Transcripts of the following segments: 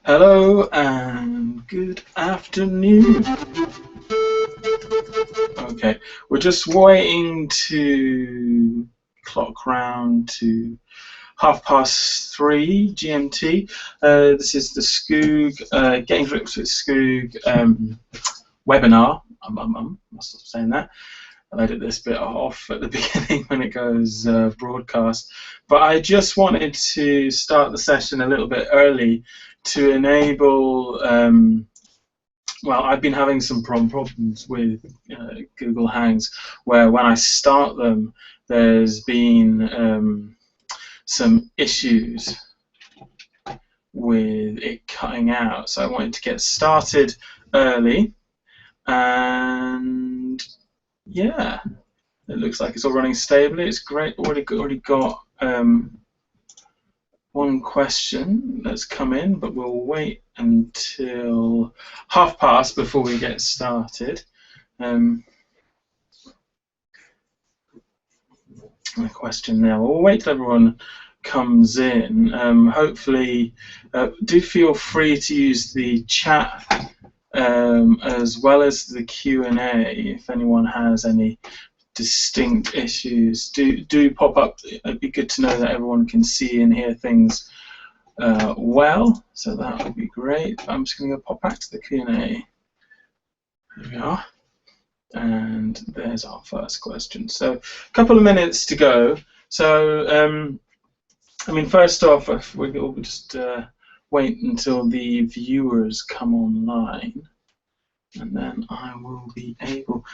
Hello and good afternoon. Okay, we're just waiting to clock round to 3:30 GMT. This is the Skoog Getting Grips with Skoog webinar. Must stop saying that. I'll edit this bit off at the beginning when it goes broadcast. But I just wanted to start the session a little bit early to enable, well, I've been having some problems with Google Hangs, where when I start them, there's been some issues with it cutting out. So I wanted to get started early, and yeah, it looks like it's all running stably. It's great. Already got one question that's come in, but we'll wait until 1:30 before we get started. A question there. We'll wait till everyone comes in. Hopefully, do feel free to use the chat as well as the Q&A if anyone has any distinct issues. Do pop up. It'd be good to know that everyone can see and hear things well, so that would be great. I'm just going to go pop back to the Q&A. There we are. And there's our first question. So a couple of minutes to go. So I mean, first off, we'll just wait until the viewers come online, and then I will be able.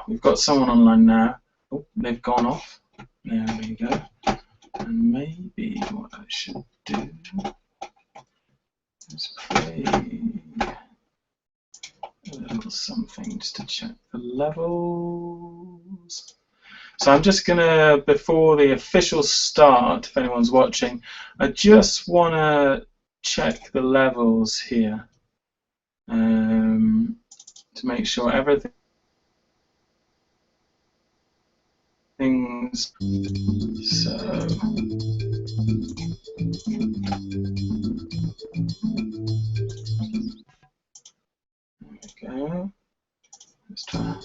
We've got someone online now. Oh, they've gone off. There we go. And maybe what I should do is play a little something just to check the levels. So I'm just going to, before the official start, if anyone's watching, I just want to check the levels here to make sure everything's so. There we go. Let's try.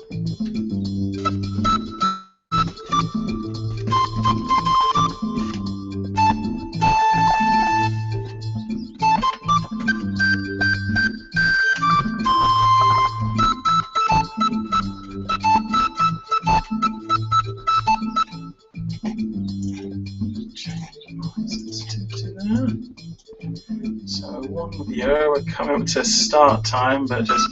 So 1 viewer, we're coming up to start time, but just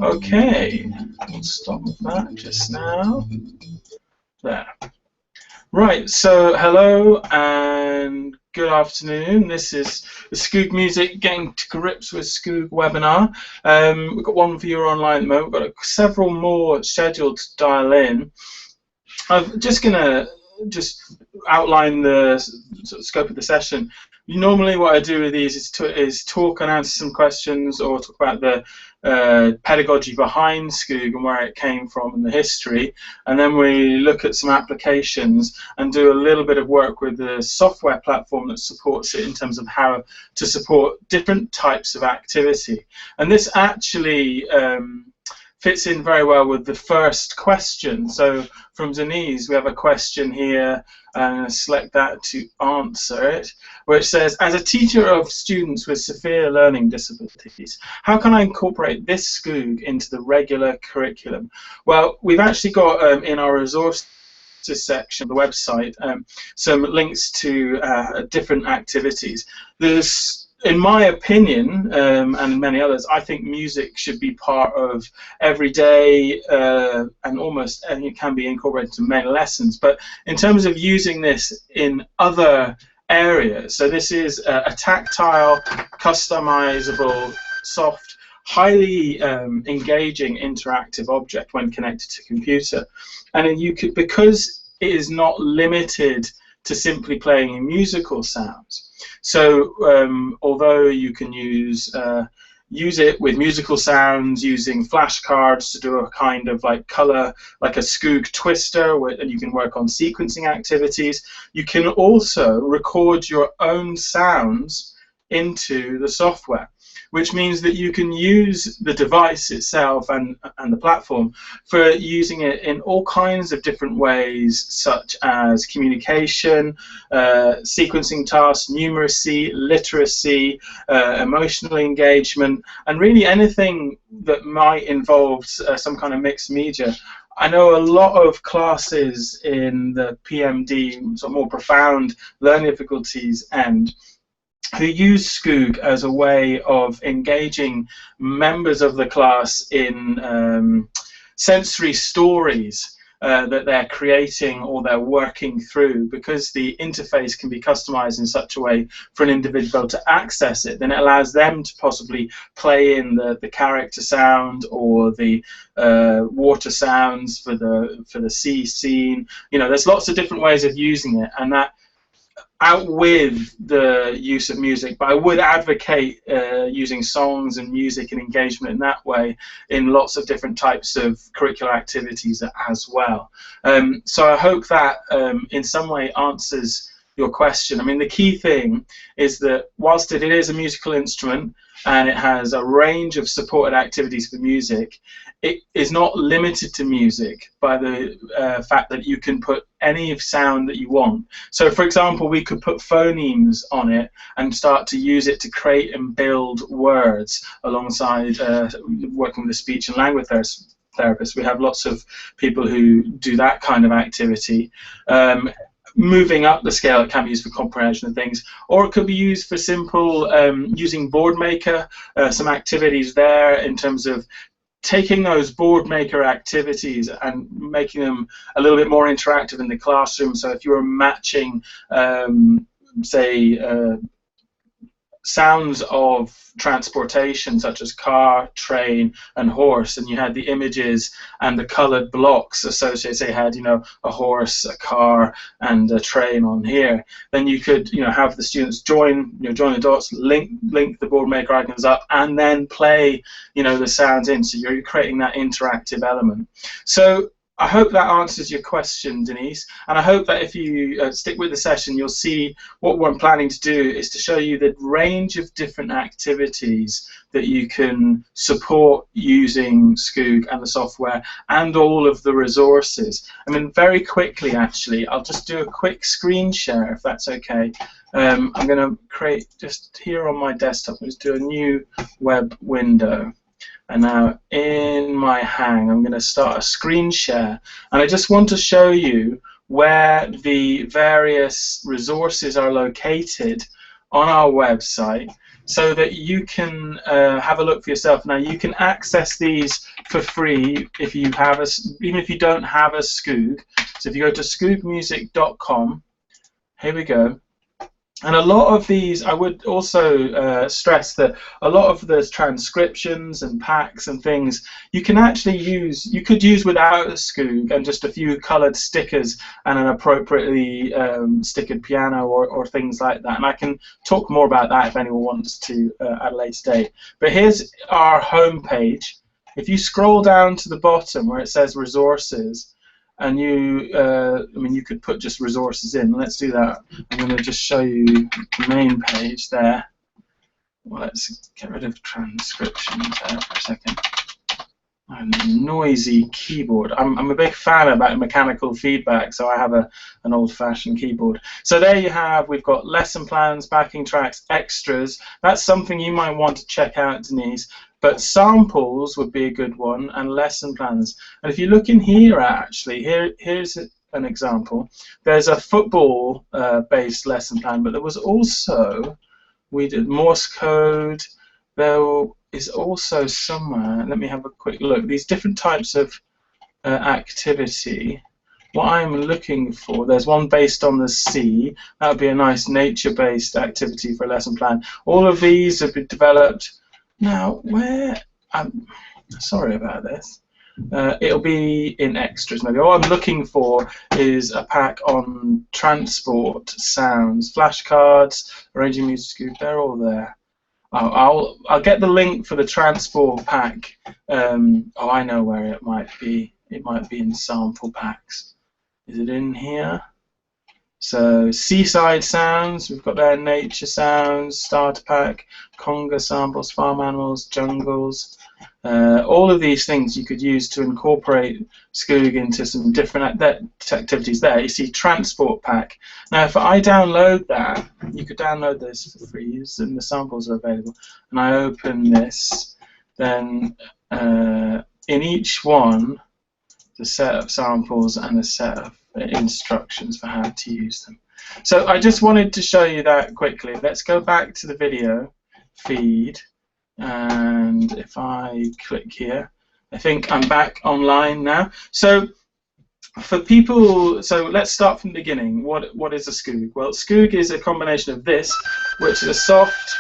okay, we'll stop that just now. There. Right, so hello and good afternoon. This is the Skoog Music Getting to Grips with Skoog webinar. We've got one viewer online at the moment. We've got several more scheduled to dial in. I'm just going to outline the sort of scope of the session. Normally what I do with these is talk and answer some questions, or talk about the pedagogy behind Skoog and where it came from and the history, and then we look at some applications and do a little bit of work with the software platform that supports it in terms of how to support different types of activity. And this actually fits in very well with the first question. So from Denise, we have a question here, and I'm going to select that to answer it, which says, as a teacher of students with severe learning disabilities, how can I incorporate this Skoog into the regular curriculum? Well, we've actually got in our resources section of the website some links to different activities. There's, in my opinion, and many others, I think music should be part of every day, and almost it can be incorporated into many lessons. But in terms of using this in other areas, so this is a tactile, customizable, soft, highly engaging interactive object when connected to computer, and you could, because it is not limited to simply playing musical sounds. So although you can use it with musical sounds using flashcards to do a kind of like color, like a Skoog twister, and you can work on sequencing activities. You can also record your own sounds into the software, which means that you can use the device itself and the platform for using it in all kinds of different ways, such as communication, sequencing tasks, numeracy, literacy, emotional engagement, and really anything that might involve some kind of mixed media. I know a lot of classes in the PMD, sort of more profound learning difficulties end, who use Skoog as a way of engaging members of the class in sensory stories that they're creating or they're working through, because the interface can be customized in such a way for an individual to access it. Then it allows them to possibly play in the character sound or the water sounds for the sea scene. You know, there's lots of different ways of using it, and that out with the use of music, but I would advocate using songs and music and engagement in that way in lots of different types of curricular activities as well. So I hope that in some way answers your question. I mean, the key thing is that whilst it is a musical instrument and it has a range of supported activities for music, it is not limited to music by the fact that you can put any sound that you want. So for example, we could put phonemes on it and start to use it to create and build words alongside working with a speech and language therapist. We have lots of people who do that kind of activity. Moving up the scale, it can be used for comprehension of things, or it could be used for simple using Boardmaker, some activities there in terms of taking those Boardmaker activities and making them a little bit more interactive in the classroom. So if you were matching, say, sounds of transportation such as car, train, and horse, and you had the images and the colored blocks associated, say, had, you know, a horse, a car, and a train on here, then you could, you know, have the students join the dots, link the Boardmaker icons up, and then play, you know, the sounds in. So you're creating that interactive element. So I hope that answers your question, Denise, and I hope that if you stick with the session, you'll see what I'm planning to do is to show you the range of different activities that you can support using Skoog and the software and all of the resources. I mean, very quickly, actually, I'll just do a quick screen share, if that's okay. I'm going to create, just here on my desktop, let's do a new web window. And now in my Hang, I'm going to start a screen share. And I just want to show you where the various resources are located on our website so that you can have a look for yourself. Now, you can access these for free if you have even if you don't have a Skoog. So if you go to skoogmusic.com, here we go. And a lot of these, I would also stress that a lot of the transcriptions and packs and things you can actually use, you could use without a Skoog and just a few colored stickers and an appropriately stickered piano or things like that. And I can talk more about that if anyone wants to at a later date. But here's our home page. If you scroll down to the bottom where it says resources, and you, I mean, you could put just resources in. Let's do that. I'm going to just show you the main page there. Well, let's get rid of transcriptions there for a second. And noisy keyboard. I'm a big fan about mechanical feedback, so I have an old-fashioned keyboard. So there you have, we've got lesson plans, backing tracks, extras. That's something you might want to check out, Denise. But samples would be a good one, and lesson plans. And if you look in here, actually, here's an example. There's a football-based lesson plan, but there was also, we did Morse code. There is also somewhere, let me have a quick look, these different types of activity. What I'm looking for, there's one based on the sea. That would be a nice nature-based activity for a lesson plan. All of these have been developed. Now, where, sorry about this, It'll be in extras maybe. All I'm looking for is a pack on transport sounds, flashcards, arranging music. They're all there. I'll get the link for the transport pack. Oh, I know where it might be. It might be in sample packs. Is it in here? So seaside sounds, we've got there nature sounds, starter pack, conga samples, farm animals, jungles. All of these things you could use to incorporate Skoog into some different activities there. You see transport pack. Now if I download that, you could download this for free and the samples are available. And I open this, then in each one, the set of samples and a set of instructions for how to use them. So I just wanted to show you that quickly. Let's go back to the video feed, and if I click here, I think I'm back online now. So for people, so let's start from the beginning. What is a Skoog? Well, Skoog is a combination of this, which is a soft,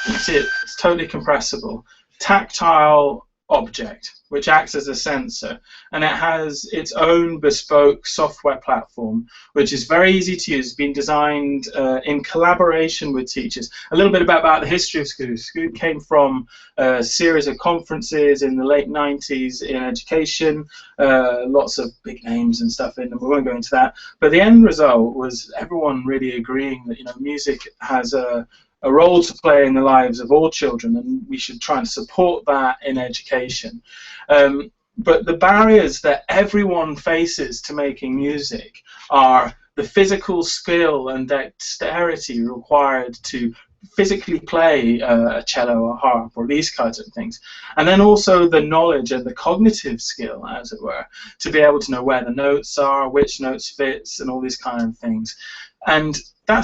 you see it's totally compressible, tactile object which acts as a sensor, and it has its own bespoke software platform which is very easy to use. It's been designed in collaboration with teachers. A little bit about the history of Skoog. Skoog came from a series of conferences in the late 90s in education, lots of big names and stuff in them. We won't go into that, but the end result was everyone really agreeing that, you know, music has a role to play in the lives of all children, and we should try and support that in education. But the barriers that everyone faces to making music are the physical skill and dexterity required to physically play a cello or harp or these kinds of things, and then also the knowledge and the cognitive skill, as it were, to be able to know where the notes are, which notes fits, and all these kind of things. And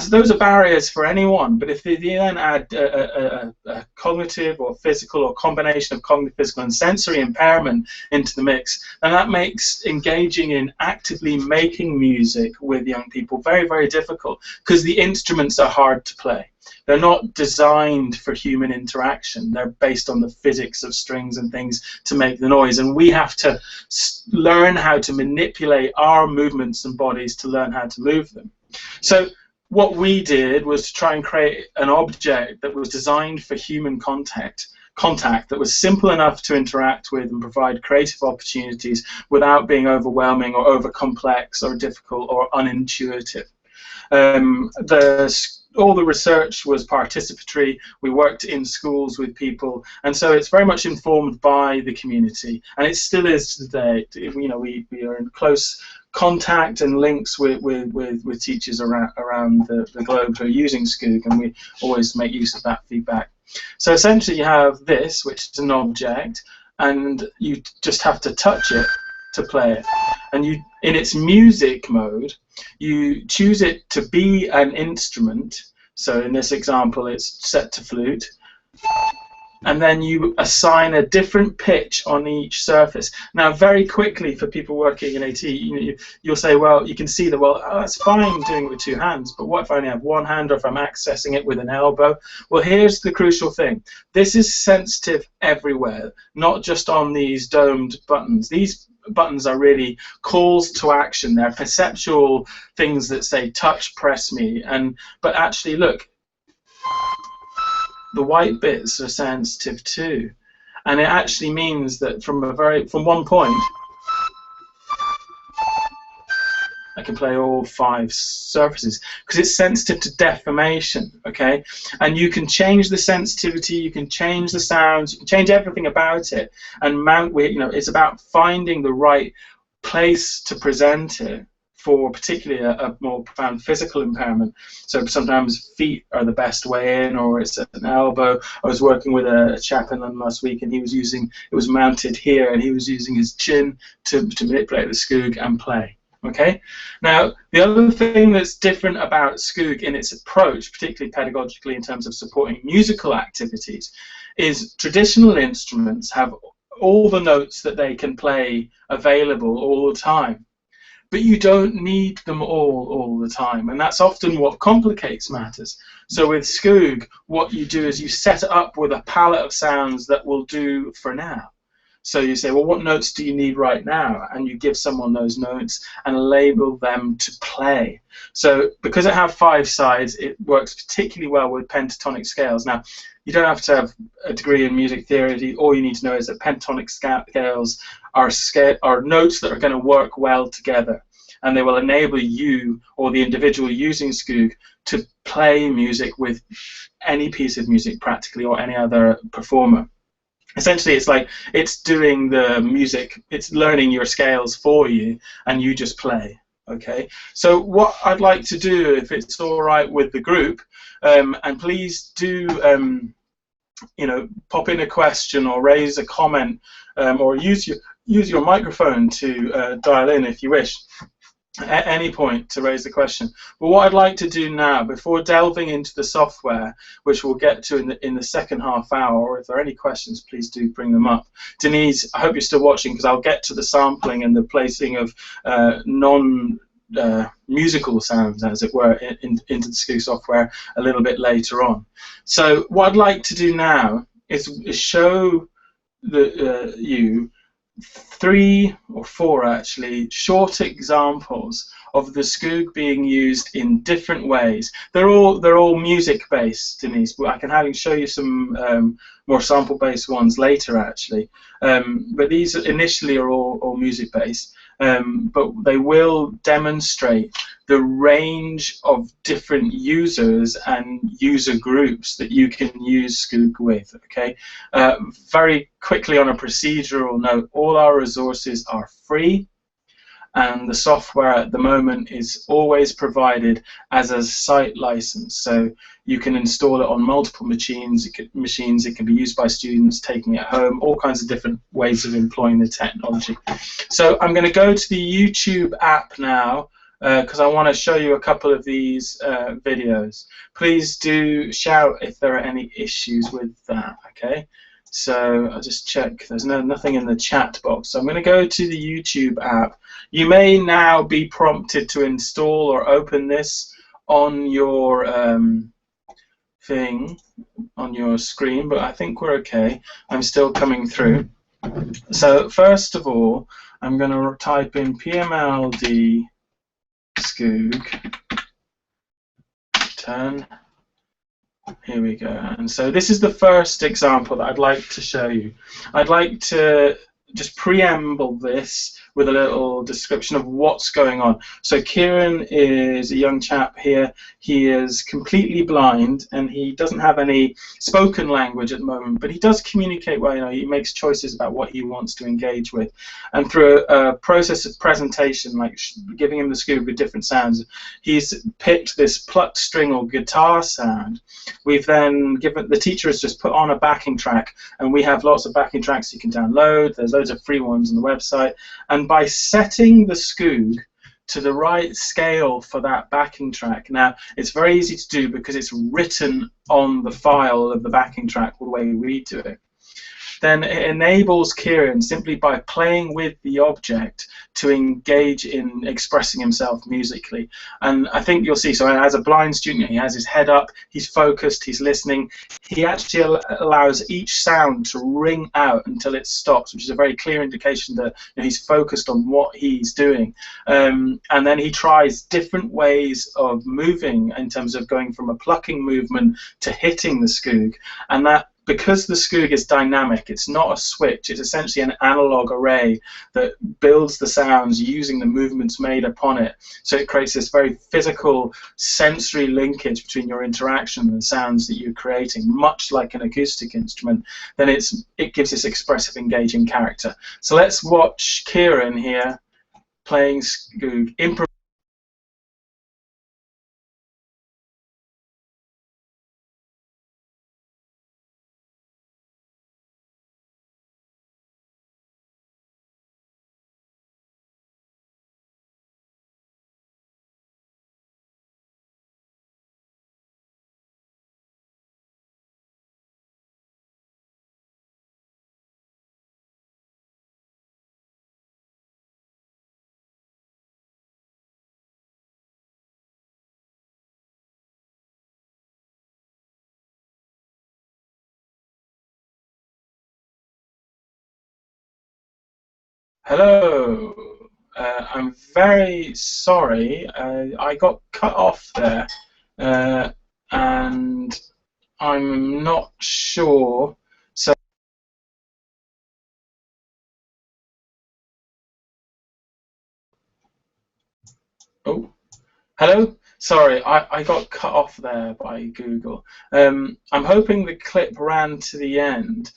those are barriers for anyone, but if you then add a cognitive or physical or combination of cognitive, physical and sensory impairment into the mix, then that makes engaging in actively making music with young people very, very difficult, because the instruments are hard to play. They're not designed for human interaction. They're based on the physics of strings and things to make the noise, and we have to learn how to manipulate our movements and bodies to learn how to move them. So what we did was to try and create an object that was designed for human contact that was simple enough to interact with and provide creative opportunities without being overwhelming or over complex or difficult or unintuitive. All the research was participatory. We worked in schools with people, and so it's very much informed by the community, and it still is today. You know, we are in close contact and links with teachers around the globe who are using Skoog, and we always make use of that feedback. So essentially you have this, which is an object, and you just have to touch it to play it. And you, in its music mode, you choose it to be an instrument. So in this example it's set to flute, and then you assign a different pitch on each surface. Now, very quickly, for people working in AT, you'll say, well, you can see that, well, that's fine doing it with two hands, but what if I only have one hand, or if I'm accessing it with an elbow? Well, here's the crucial thing. This is sensitive everywhere, not just on these domed buttons. These buttons are really calls to action. They're perceptual things that say, touch, press me, but actually, look, the white bits are sensitive too, and it actually means that from one point I can play all 5 surfaces, because it's sensitive to deformation. Okay, and you can change the sensitivity, you can change the sounds, you can change everything about it, and it's about finding the right place to present it for particularly a more profound physical impairment. So sometimes feet are the best way in, or it's an elbow. I was working with a chap in London last week, and he was it was mounted here, and he was using his chin to manipulate the Skoog and play. Okay. Now, the other thing that's different about Skoog in its approach, particularly pedagogically in terms of supporting musical activities, is traditional instruments have all the notes that they can play available all the time. But you don't need them all the time, and that's often what complicates matters. So with Skoog, what you do is you set it up with a palette of sounds that will do for now. So you say, well, what notes do you need right now? And you give someone those notes and label them to play. So because it has 5 sides, it works particularly well with pentatonic scales. Now, you don't have to have a degree in music theory. All you need to know is that pentatonic scales are notes that are going to work well together, and they will enable you or the individual using Skoog to play music with any piece of music practically, or any other performer. Essentially, it's like it's doing the music, it's learning your scales for you, and you just play. Okay, so what I'd like to do, if it's all right with the group, and please do pop in a question or raise a comment, or use your microphone to dial in if you wish at any point to raise the question. But what I'd like to do now, before delving into the software, which we'll get to in the second half hour, or if there are any questions, please do bring them up. Denise, I hope you're still watching, because I'll get to the sampling and the placing of musical sounds, as it were, into the Skoog software a little bit later on. So what I'd like to do now is show you 3 or 4 actually short examples of the Skoog being used in different ways. They're all music based, Denise, but I can show you some more sample based ones later actually. But these initially are all music based. But they will demonstrate the range of different users and user groups that you can use Skoog with. Okay. Very quickly, on a procedural note, all our resources are free, and the software at the moment is always provided as a site license, so you can install it on multiple machines. It can be used by students taking it home, all kinds of different ways of employing the technology. So I'm going to go to the YouTube app now, because I want to show you a couple of these videos. Please do shout if there are any issues with that. Okay. So I'll just check. There's nothing in the chat box. So I'm going to go to the YouTube app. You may now be prompted to install or open this on your thing, on your screen, but I think we're okay. I'm still coming through. So first of all, I'm going to type in PMLD Skoog turn. Here we go. And so this is the first example that I'd like to show you. I'd like to just preamble this with a little description of what's going on. So Kieran is a young chap here. He is completely blind, and he doesn't have any spoken language at the moment, but he does communicate well. You know, he makes choices about what he wants to engage with, and through a process of presentation, like giving him the Skoog with different sounds, he's picked this plucked string or guitar sound. We've then given, the teacher has just put on a backing track, and we have lots of backing tracks you can download. There's loads of free ones on the website, and by setting the Skoog to the right scale for that backing track, now it's very easy to do because it's written on the file of the backing track the way we do it. Then it enables Kieran, simply by playing with the object, to engage in expressing himself musically. And I think you'll see, so as a blind student, he has his head up, he's focused, he's listening. He actually allows each sound to ring out until it stops, which is a very clear indication that he's focused on what he's doing. And then he tries different ways of moving, in terms of going from a plucking movement to hitting the Skoog. And that, because the Skoog is dynamic, it's not a switch, it's essentially an analog array that builds the sounds using the movements made upon it. So it creates this very physical sensory linkage between your interaction and the sounds that you're creating, much like an acoustic instrument. Then it gives this expressive, engaging character. So let's watch Kieran here playing Skoog, Hello. I'm very sorry. I got cut off there, and I'm not sure. So, oh, hello. Sorry, I got cut off there by Google. I'm hoping the clip ran to the end.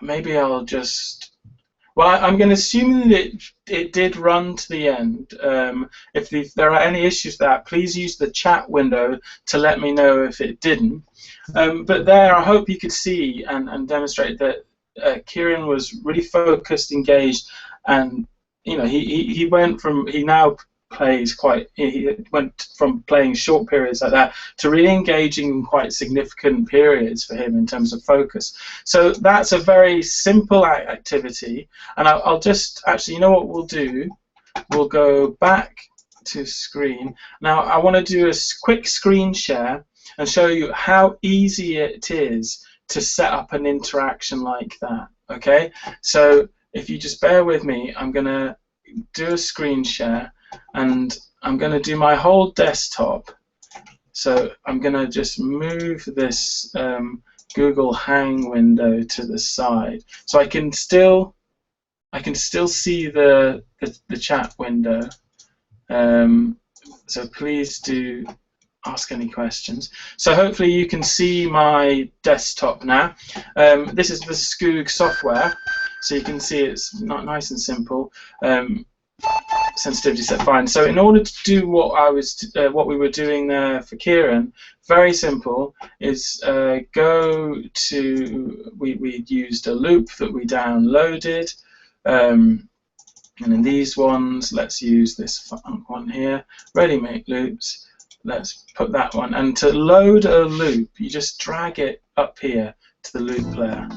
Maybe I'll just. Well, I'm going to assume that it did run to the end. If there are any issues with that, please use the chat window to let me know if it didn't. But there, I hope you could see and demonstrate that Kieran was really focused, engaged, and he now plays he went from playing short periods like that to really engaging in quite significant periods for him in terms of focus. So that's a very simple activity, and I'll just actually, you know what we'll do? We'll go back to screen. Now I want to do a quick screen share and show you how easy it is to set up an interaction like that. Okay, so if you just bear with me, I'm going to do a screen share, and I'm going to do my whole desktop. So I'm going to just move this Google Hang window to the side, so I can still see the chat window. So please do ask any questions. So hopefully you can see my desktop now. This is the Skoog software, so you can see it's not nice and simple. Sensitivity set fine. So in order to do what we were doing there for Kieran, very simple, is go to we used a loop that we downloaded, and in these ones, let's use this one here, ready-made loops. Let's put that one, and to load a loop, you just drag it up here to the loop player.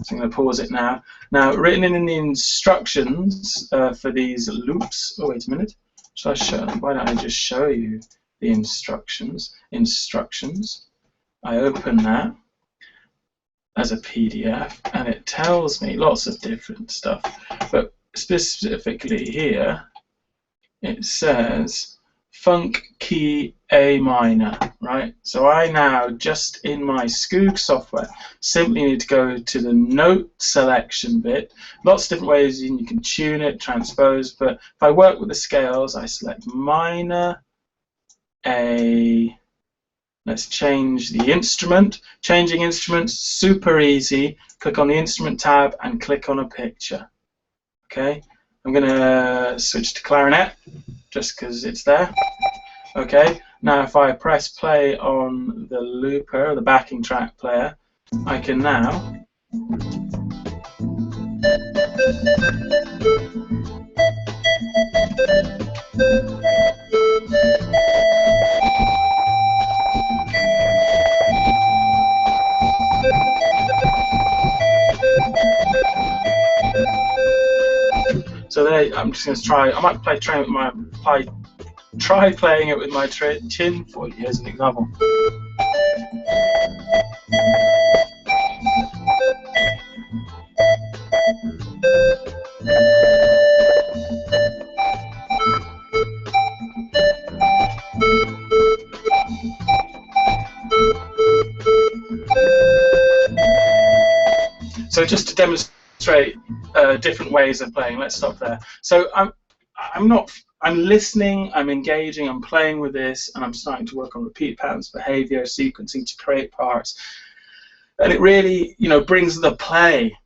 So I'm going to pause it now. Now, written in the instructions for these loops. Oh, wait a minute. Shall I show? Why don't I just show you the instructions? Instructions. I open that as a PDF, and it tells me lots of different stuff. But specifically here, it says funk key A minor, right? So I now, just in my Skoog software, simply need to go to the note selection bit. Lots of different ways you can tune it, transpose, but if I work with the scales, I select minor A. Let's change the instrument. Changing instruments, super easy. Click on the instrument tab and click on a picture. Okay, I'm going to switch to clarinet, just because it's there. Okay, now if I press play on the looper, the backing track player, I can now so there, I'm just going to try. I might try playing it with my chin for you as an example. So just to demonstrate different ways of playing, let's stop there. So I'm listening, I'm engaging, I'm playing with this, and I'm starting to work on repeat patterns, behavior, sequencing to create parts, and it really, brings the play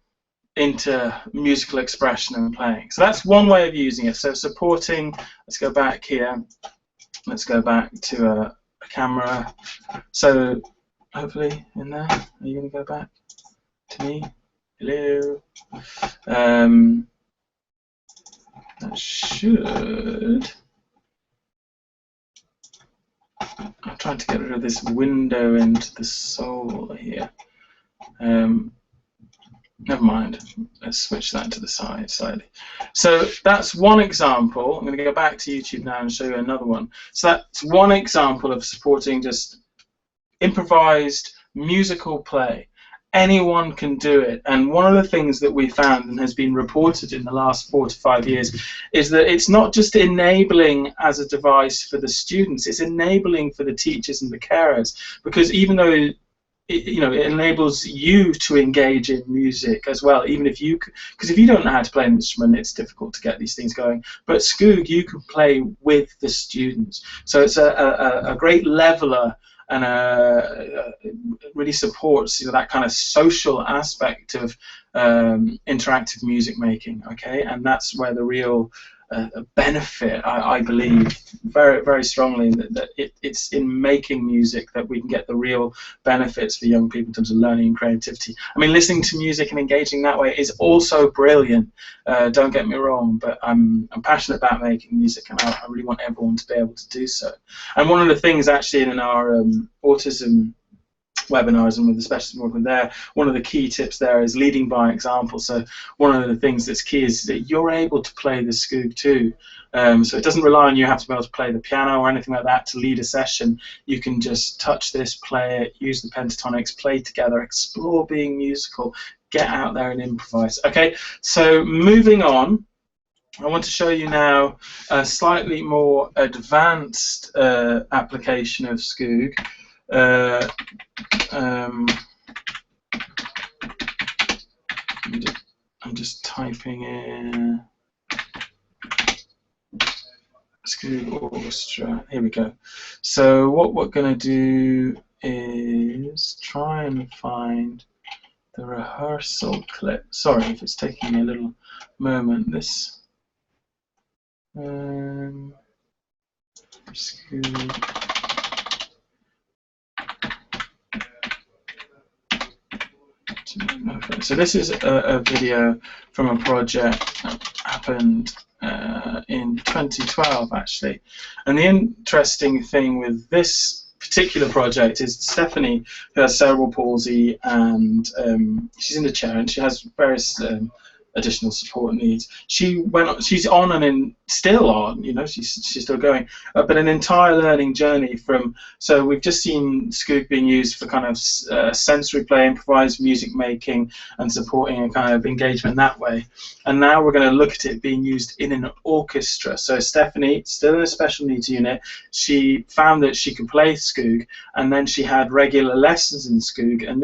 into musical expression and playing. So that's one way of using it. So supporting. Let's go back here. Let's go back to a camera. So hopefully in there. Are you going to go back to me? Hello. That should. I'm trying to get rid of this window into the soul here. Never mind. Let's switch that to the side slightly. So that's one example. I'm going to go back to YouTube now and show you another one. So that's one example of supporting just improvised musical play. anyone can do it. And one of the things that we found and has been reported in the last 4 to 5 years is that it's not just enabling as a device for the students, it's enabling for the teachers and the carers, because even though it enables you to engage in music as well, even if you, because if you don't know how to play an instrument, it's difficult to get these things going. But Skoog, you can play with the students, so it's a great leveler, and really supports that kind of social aspect of interactive music making. Okay, and that's where the real benefit, I believe very, very strongly, that it's in making music that we can get the real benefits for young people in terms of learning and creativity. I mean, listening to music and engaging that way is also brilliant, don't get me wrong, but I'm passionate about making music, and I really want everyone to be able to do so. And one of the things actually in our autism webinars and with the specialist involvement there, one of the key tips there is leading by example. So one of the things that's key is that you're able to play the Skoog too. So it doesn't rely on you have to be able to play the piano or anything like that to lead a session. You can just touch this, play it, use the pentatonics, play together, explore being musical, get out there and improvise. Okay, so moving on, I want to show you now a slightly more advanced application of Skoog. I'm just typing in Skoog Orchestra. Here we go. So what we're going to do is try and find the rehearsal clip. Sorry if it's taking me a little moment. This Skoog. Okay, so this is a video from a project that happened in 2012 actually, and the interesting thing with this particular project is Stephanie, who has cerebral palsy, and she's in a chair and she has various additional support needs. She's on and still on, she's still going, but an entire learning journey from. So we've just seen Skoog being used for kind of sensory play, improvised music making, and supporting a kind of engagement that way. And now we're going to look at it being used in an orchestra. So Stephanie, still in a special needs unit, she found that she could play Skoog, and then she had regular lessons in Skoog, and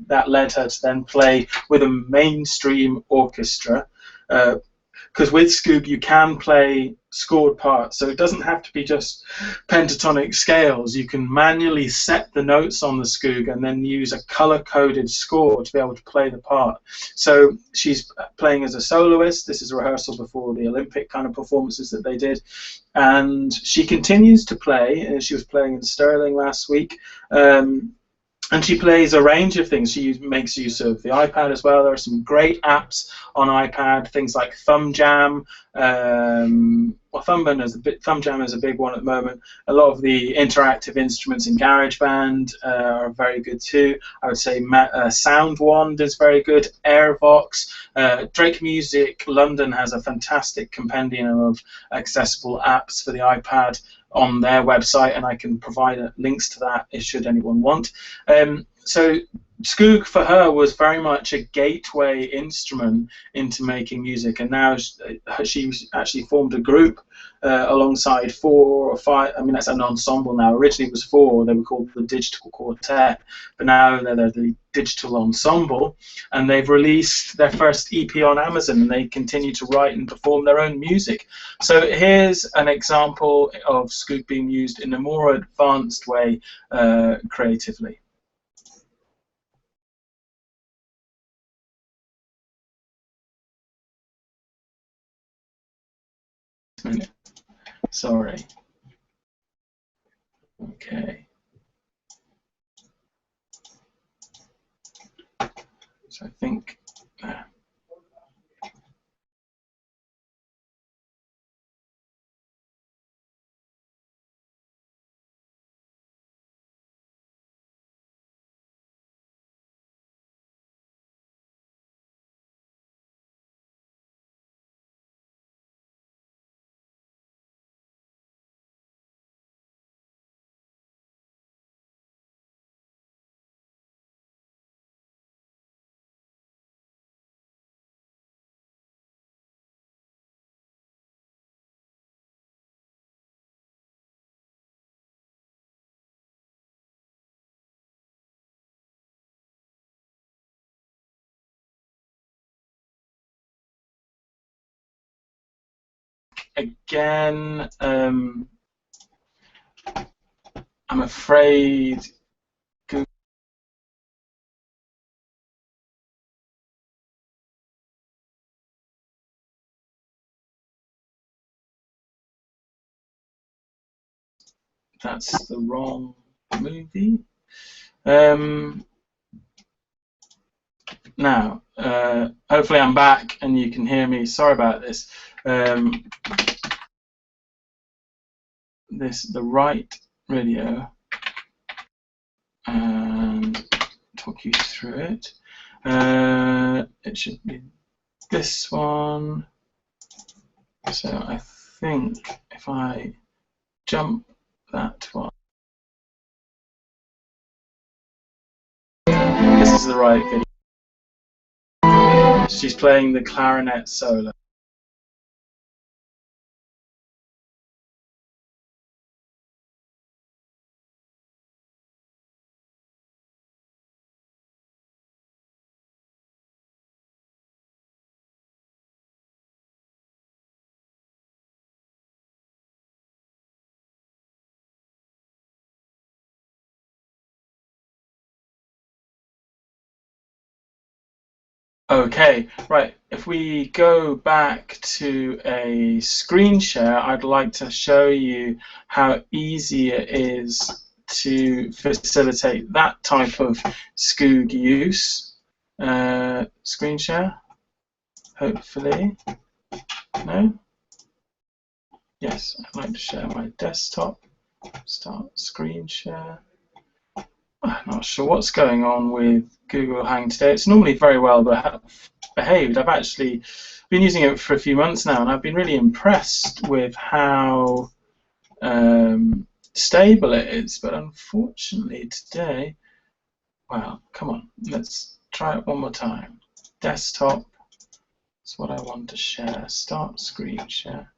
that led her to then play with a mainstream orchestra, because with Skoog you can play scored parts, so it doesn't have to be just pentatonic scales. You can manually set the notes on the Skoog and then use a color-coded score to be able to play the part. So she's playing as a soloist. This is a rehearsal before the Olympic kind of performances that they did, and she continues to play. She was playing in Stirling last week. And she plays a range of things. She makes use of the iPad as well. There are some great apps on iPad, things like Thumb Jam. Thumb Jam is a big one at the moment. A lot of the interactive instruments in GarageBand are very good too. I would say Soundwand is very good. Airvox. Drake Music London has a fantastic compendium of accessible apps for the iPad on their website, and I can provide links to that should anyone want. So Skoog for her was very much a gateway instrument into making music, and now she actually formed a group alongside 4 or 5. I mean, that's an ensemble now. Originally it was 4. They were called the Digital Quartet, but now they're the Digital Ensemble, and they've released their first EP on Amazon, and they continue to write and perform their own music. So here's an example of Skoog being used in a more advanced way creatively. Sorry. Okay. So I think again, I'm afraid Google. That's the wrong movie. Now, hopefully I'm back and you can hear me. Sorry about this. The right video and talk you through it. It should be this one. So I think if I jump that one, this is the right video. She's playing the clarinet solo. Okay, right, if we go back to a screen share, I'd like to show you how easy it is to facilitate that type of Skoog use. Screen share, hopefully. No? Yes, I'd like to share my desktop. Start screen share. I'm not sure what's going on with Google Hang today. It's normally very well behaved. I've actually been using it for a few months now, and I've been really impressed with how stable it is. But unfortunately today, well, come on, let's try it one more time. Desktop is what I want to share. Start screen share.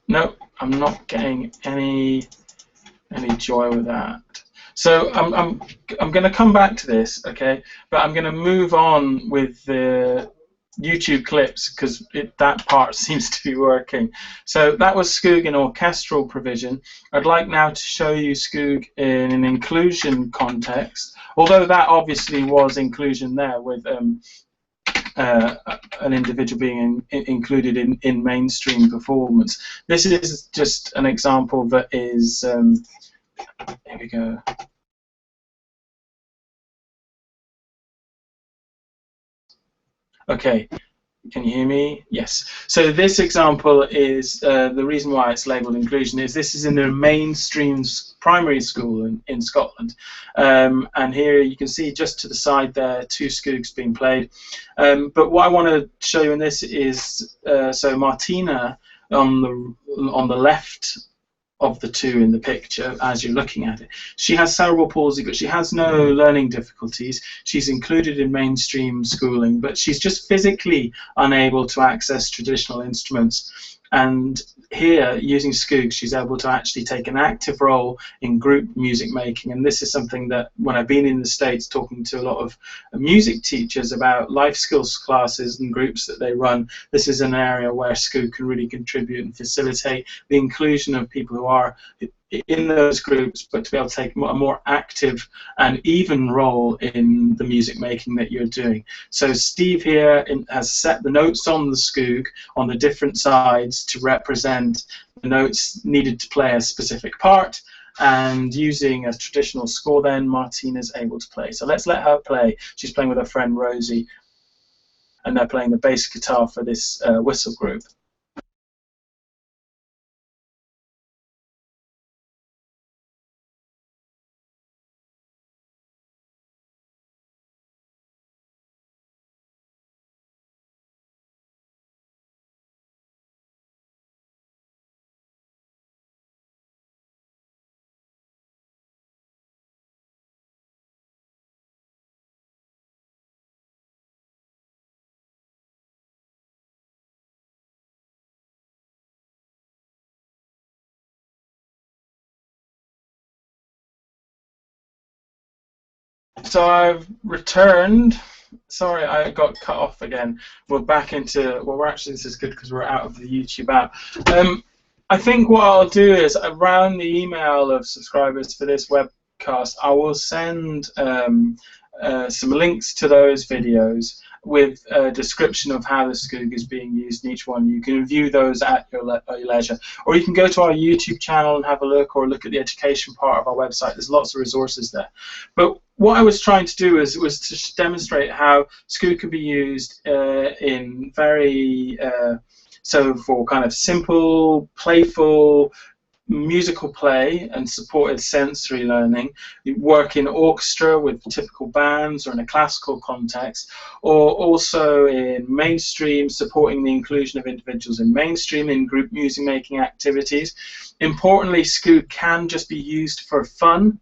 Nope, I'm not getting any joy with that. So I'm going to come back to this, okay? But I'm going to move on with the YouTube clips because that part seems to be working. So that was Skoog in orchestral provision. I'd like now to show you Skoog in an inclusion context, although that obviously was inclusion there with an individual being included in mainstream performance. This is just an example that is, here we go. Okay, can you hear me? Yes. So this example is, the reason why it's labelled inclusion is this is in a mainstream primary school in Scotland. And here you can see just to the side there, two Skoogs being played. But what I want to show you in this is, so Martina on the left of the two in the picture as you're looking at it. She has cerebral palsy, but she has no learning difficulties. She's included in mainstream schooling, but she's just physically unable to access traditional instruments. And here, using Skoog, she's able to actually take an active role in group music making. And this is something that, when I've been in the States talking to a lot of music teachers about life skills classes and groups that they run, this is an area where Skoog can really contribute and facilitate the inclusion of people who are in those groups, but to be able to take a more active and even role in the music making that you're doing. So Steve here has set the notes on the Skoog on the different sides to represent the notes needed to play a specific part, and using a traditional score then Martina's able to play. So let's let her play. She's playing with her friend Rosie, and they're playing the bass guitar for this whistle group. So I've returned Sorry, I got cut off again. We're back into, well, we're actually, this is good because we're out of the YouTube app. I think what I'll do is around the email of subscribers for this webcast, I will send some links to those videos with a description of how the Skoog is being used in each one. You can view those at your leisure. Or you can go to our YouTube channel and have a look, or look at the education part of our website. There's lots of resources there. But what I was trying to do was to demonstrate how Skoog can be used in very, so for kind of simple, playful, musical play and supported sensory learning. You work in orchestra with typical bands or in a classical context, or also in mainstream, supporting the inclusion of individuals in mainstream in group music making activities. Importantly, Skoog can just be used for fun,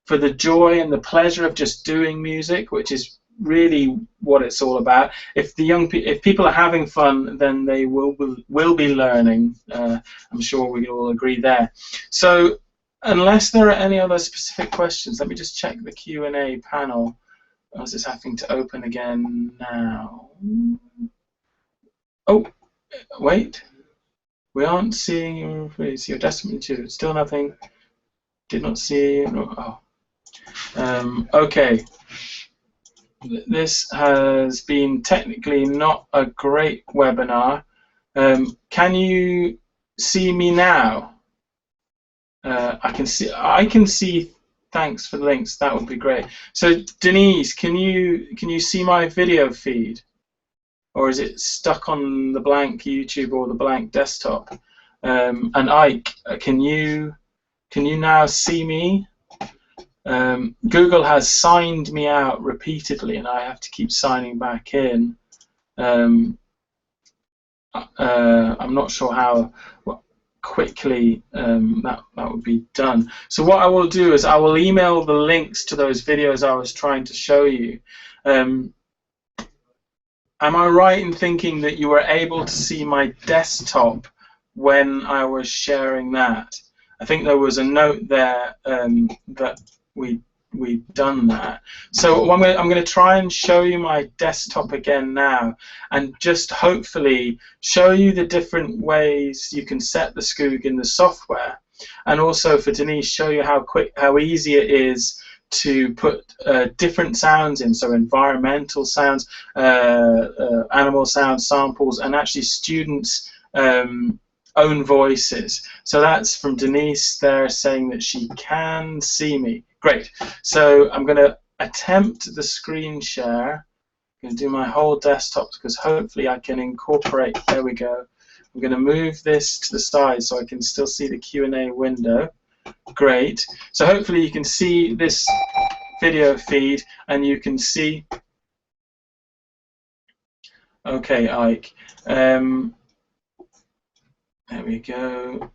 for the joy and the pleasure of just doing music, which is really what it's all about. If people are having fun, then they will be learning. I'm sure we can all agree there. So, unless there are any other specific questions, let me just check the Q&A panel. I was just having to open again now. Oh, wait. We aren't seeing your desktop material. Still nothing. Did not see. Oh. Okay. This has been technically not a great webinar. Can you see me now? I can see. Thanks for the links. That would be great. So Denise, can you see my video feed, or is it stuck on the blank YouTube or the blank desktop? And Ike, can you now see me? Google has signed me out repeatedly, and I have to keep signing back in. I'm not sure how quickly that would be done. So what I will do is I will email the links to those videos I was trying to show you. Am I right in thinking that you were able to see my desktop when I was sharing that? I think there was a note there that we've done that. So I'm going to try and show you my desktop again now, and just hopefully show you the different ways you can set the Skoog in the software, and also for Denise show you how easy it is to put different sounds in, so environmental sounds, animal sounds, samples, and actually students' own voices. So that's from Denise there saying that she can see me. Great. So I'm going to attempt the screen share. I'm going to do my whole desktop because hopefully I can incorporate. There we go. I'm going to move this to the side so I can still see the Q&A window. Great. So hopefully you can see this video feed, and you can see. Okay, Ike. There we go.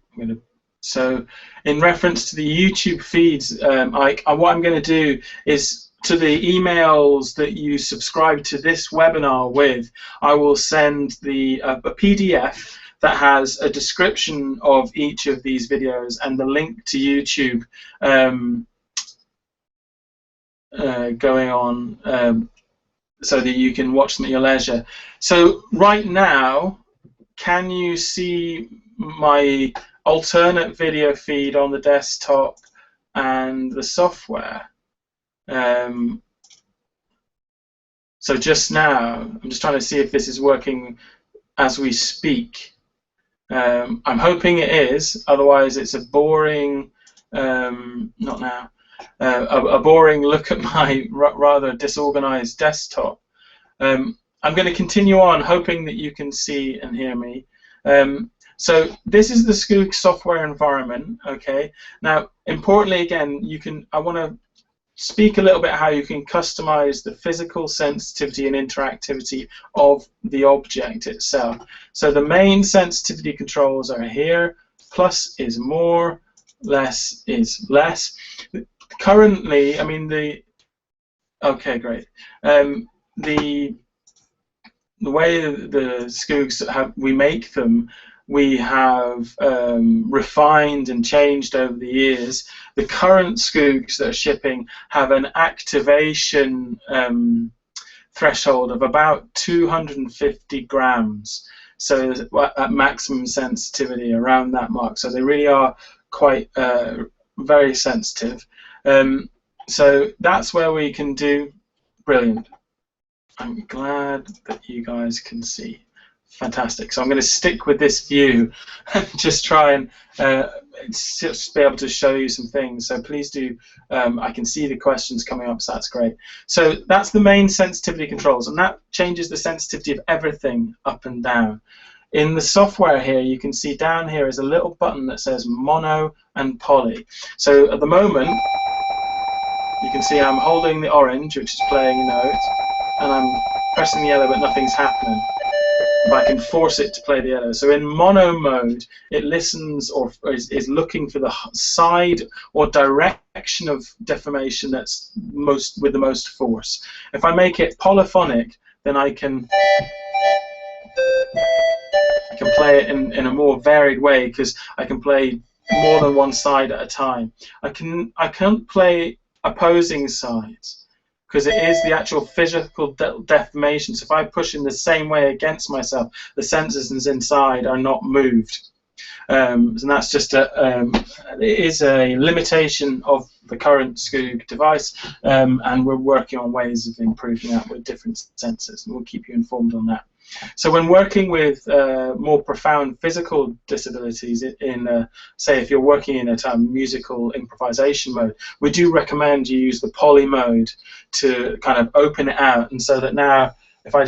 So in reference to the YouTube feeds, what I'm going to do is to the emails that you subscribe to this webinar with, I will send a PDF that has a description of each of these videos and the link to YouTube going on, so that you can watch them at your leisure. So right now, can you see my alternate video feed on the desktop and the software? So just now, I'm just trying to see if this is working as we speak. I'm hoping it is, otherwise it's a boring, not now, a boring look at my rather disorganized desktop. I'm going to continue on, hoping that you can see and hear me. So this is the Skoog software environment. Okay. Now, importantly, again, I want to speak a little bit how you can customize the physical sensitivity and interactivity of the object itself. So the main sensitivity controls are here. Plus is more, less is less. Currently, I mean okay, great. The way the Skoogs we make them, we have refined and changed over the years. The current Skoogs that are shipping have an activation threshold of about 250 grams. So at maximum sensitivity, around that mark. So they really are quite very sensitive. So that's where we can do brilliant. I'm glad that you guys can see. Fantastic. So I'm going to stick with this view and just try and just be able to show you some things. So please do. I can see the questions coming up, so that's great. So that's the main sensitivity controls, and that changes the sensitivity of everything up and down. In the software here, you can see down here is a little button that says mono and poly. So at the moment, you can see I'm holding the orange, which is playing a note, and I'm pressing the yellow, but nothing's happening. But I can force it to play the yellow. So in mono mode, it listens or is looking for the side or direction of deformation that's with the most force. If I make it polyphonic, then I can play it in a more varied way, because I can play more than one side at a time. I can't play opposing sides, because it is the actual physical deformation. So if I push in the same way against myself, the sensors inside are not moved. And that's just it is a limitation of the current Skoog device, and we're working on ways of improving that with different sensors, and we'll keep you informed on that. So when working with more profound physical disabilities, say if you're working in a musical improvisation mode, we do recommend you use the poly mode to kind of open it out, and so that now if I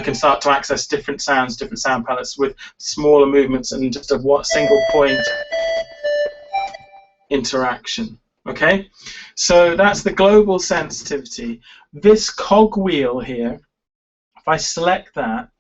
can start to access different sounds, different sound palettes with smaller movements and just a single point interaction. Okay, so that's the global sensitivity. This cog wheel here, if I select that,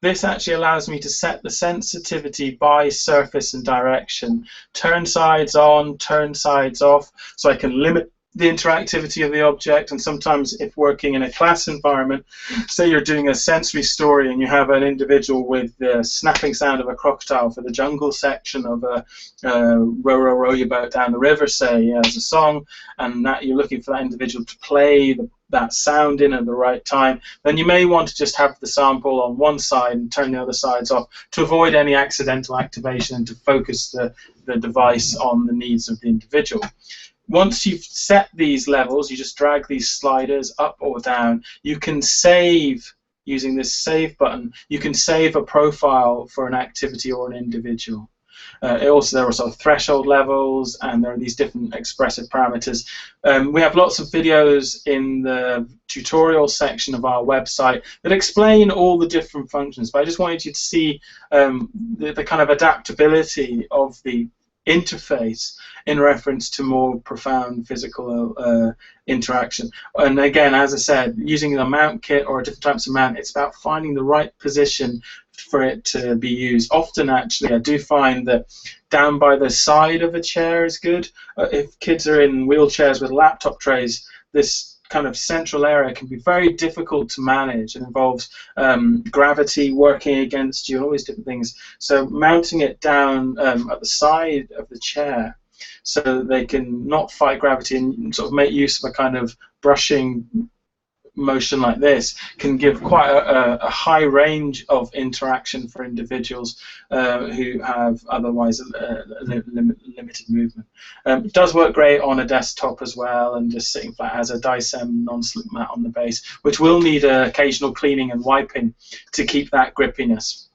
this actually allows me to set the sensitivity by surface and direction. Turn sides on, turn sides off, so I can limit the interactivity of the object. And sometimes if working in a class environment, say you're doing a sensory story and you have an individual with the snapping sound of a crocodile for the jungle section of a row, row, row your boat down the river, say, as a song, and that you're looking for that individual to play that sound in at the right time, then you may want to just have the sample on one side and turn the other sides off to avoid any accidental activation and to focus the device on the needs of the individual. Once you've set these levels, you just drag these sliders up or down. You can save, using this save button, you can save a profile for an activity or an individual. There are also threshold levels, and there are these different expressive parameters. We have lots of videos in the tutorial section of our website that explain all the different functions, but I just wanted you to see the kind of adaptability of the interface in reference to more profound physical interaction. And again, as I said, using a mount kit or different types of mount, it's about finding the right position for it to be used. Often, actually, I do find that down by the side of a chair is good. If kids are in wheelchairs with laptop trays, this kind of central area can be very difficult to manage. It involves gravity working against you and all these different things. So mounting it down at the side of the chair so they can not fight gravity and sort of make use of a kind of brushing motion like this can give quite a high range of interaction for individuals who have otherwise limited movement. It does work great on a desktop as well, and just sitting flat. Has a Dicem non-slip mat on the base, which will need occasional cleaning and wiping to keep that grippiness.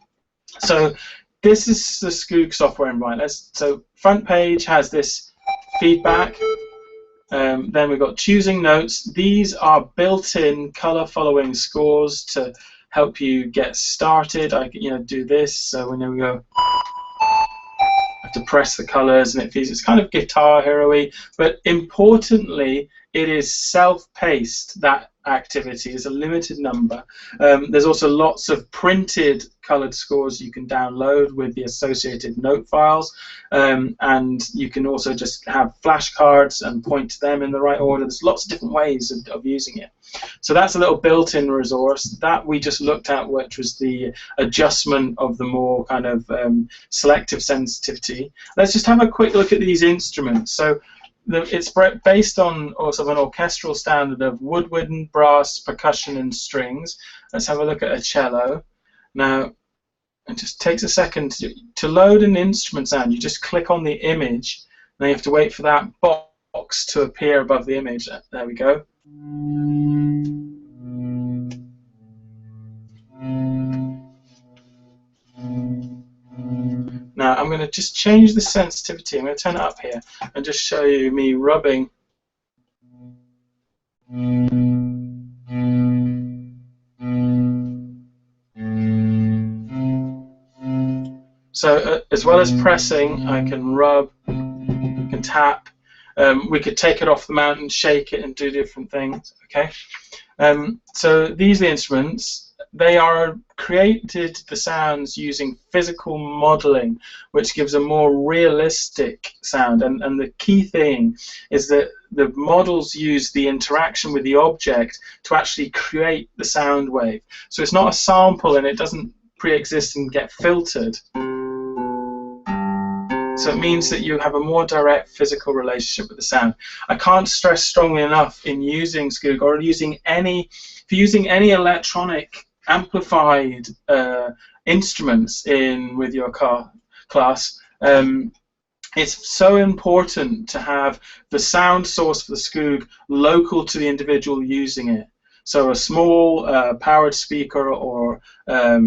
So this is the Skoog software environment. So front page has this feedback. Then we've got choosing notes. These are built-in color following scores to help you get started. I can, do this. So when we go, I have to press the colors, and it feels it's kind of Guitar Hero-y. But importantly, it is self-paced. That activity is a limited number. There's also lots of printed colored scores you can download with the associated note files, and you can also just have flashcards and point to them in the right order. There's lots of different ways of using it. So that's a little built-in resource that we just looked at, which was the adjustment of the more kind of selective sensitivity. Let's just have a quick look at these instruments. So it's based on also an orchestral standard of woodwind, brass, percussion, and strings. Let's have a look at a cello. Now, it just takes a second to load an instrument sound. You just click on the image, and then you have to wait for that box to appear above the image. There we go. Now I'm going to just change the sensitivity. I'm going to turn it up here and just show you me rubbing. So as well as pressing, I can rub, I can tap. We could take it off the mount and shake it and do different things. Okay. So these are the instruments. They are created, the sounds, using physical modeling, which gives a more realistic sound. And the key thing is that the models use the interaction with the object to actually create the sound wave. So it's not a sample and it doesn't pre-exist and get filtered. So it means that you have a more direct physical relationship with the sound. I can't stress strongly enough in using Skoog or using any electronic amplified instruments with your class. It's so important to have the sound source for the Skoog local to the individual using it. So a small powered speaker or a